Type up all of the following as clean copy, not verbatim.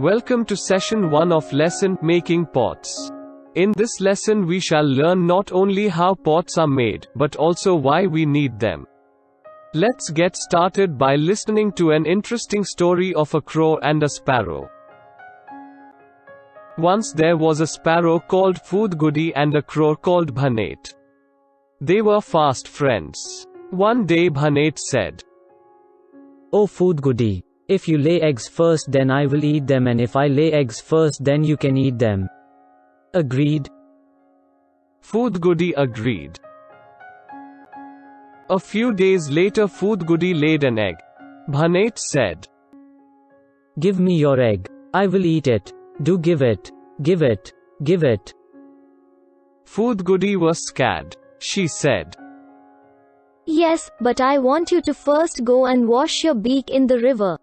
Welcome to session 1 of lesson Making Pots. In this lesson we shall learn not only how pots are made, but also why we need them. Let's get started by listening to an interesting story of a crow and a sparrow. Once there was a sparrow called Foodgoody and a crow called Bhanate. They were fast friends. One day Bhanate said, "Oh Foodgoody, if you lay eggs first then I will eat them, and if I lay eggs first then you can eat them." Agreed? Foodgoody agreed. A few days later Foodgoody laid an egg. Bhanate said, "Give me your egg. I will eat it. Do give it. Give it. Give it." Foodgoody was scared. She said, "Yes, but I want you to first go and wash your beak in the river."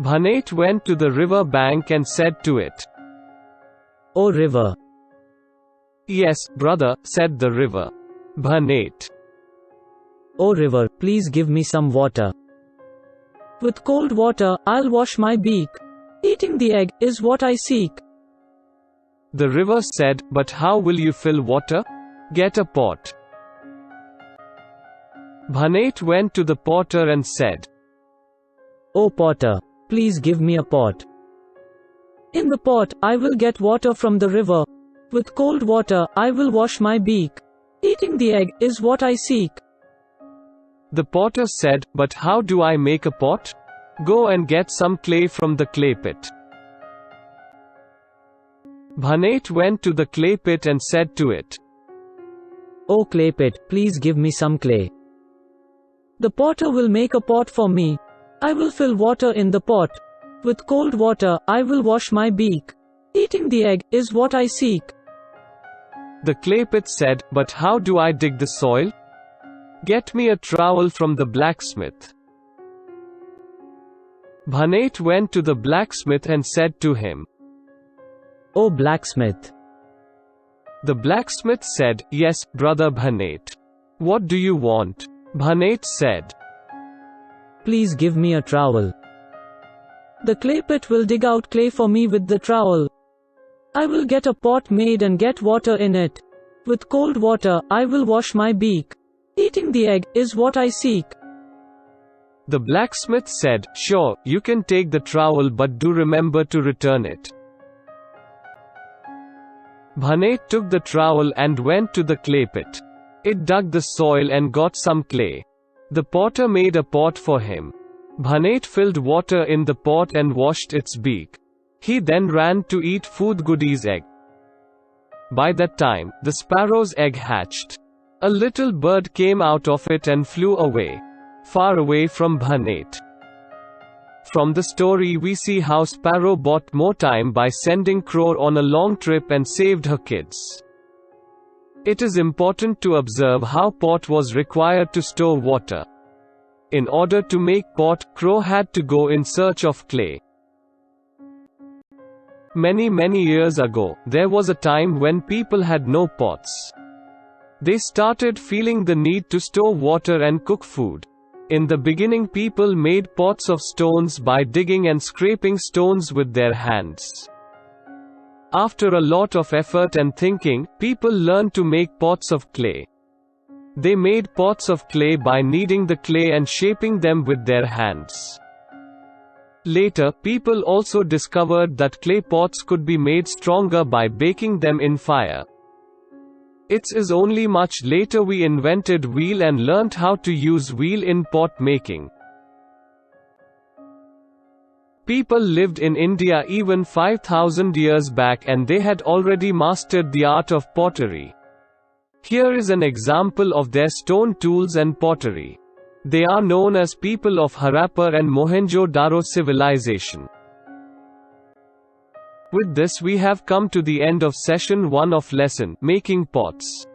Bhanate went to the river bank and said to it, "Oh river." "Yes, brother," said the river. Bhanate, "Oh river, please give me some water. With cold water, I'll wash my beak. Eating the egg is what I seek." The river said, "But how will you fill water? Get a pot." Bhanate went to the potter and said, "Oh potter, please give me a pot. In the pot, I will get water from the river. With cold water, I will wash my beak. Eating the egg is what I seek." The potter said, "But how do I make a pot? Go and get some clay from the clay pit." Bhanate went to the clay pit and said to it, "Oh clay pit, please give me some clay. The potter will make a pot for me. I will fill water in the pot. With cold water, I will wash my beak. Eating the egg is what I seek." The clay pit said, "But how do I dig the soil? Get me a trowel from the blacksmith." Bhanate went to the blacksmith and said to him, "Oh blacksmith." The blacksmith said, "Yes, brother Bhanate. What do you want?" Bhanate said, "Please give me a trowel. The clay pit will dig out clay for me with the trowel. I will get a pot made and get water in it. With cold water, I will wash my beak. Eating the egg is what I seek." The blacksmith said, "Sure, you can take the trowel, but do remember to return it." Bhanate took the trowel and went to the clay pit. It dug the soil and got some clay. The potter made a pot for him. Bhanate filled water in the pot and washed its beak. He then ran to eat Foodgoody's egg. By that time, the sparrow's egg hatched. A little bird came out of it and flew away, far away from Bhanate. From the story we see how Sparrow bought more time by sending Crow on a long trip and saved her kids. It is important to observe how pot was required to store water. In order to make pot, Crow had to go in search of clay. Many years ago, there was a time when people had no pots. They started feeling the need to store water and cook food. In the beginning people made pots of stones by digging and scraping stones with their hands. After a lot of effort and thinking, people learned to make pots of clay. They made pots of clay by kneading the clay and shaping them with their hands. Later, people also discovered that clay pots could be made stronger by baking them in fire. It is only much later we invented wheel and learnt how to use wheel in pot making. People lived in India even 5,000 years back and they had already mastered the art of pottery. Here is an example of their stone tools and pottery. They are known as people of Harappa and Mohenjo-Daro civilization. With this we have come to the end of session 1 of lesson Making Pots.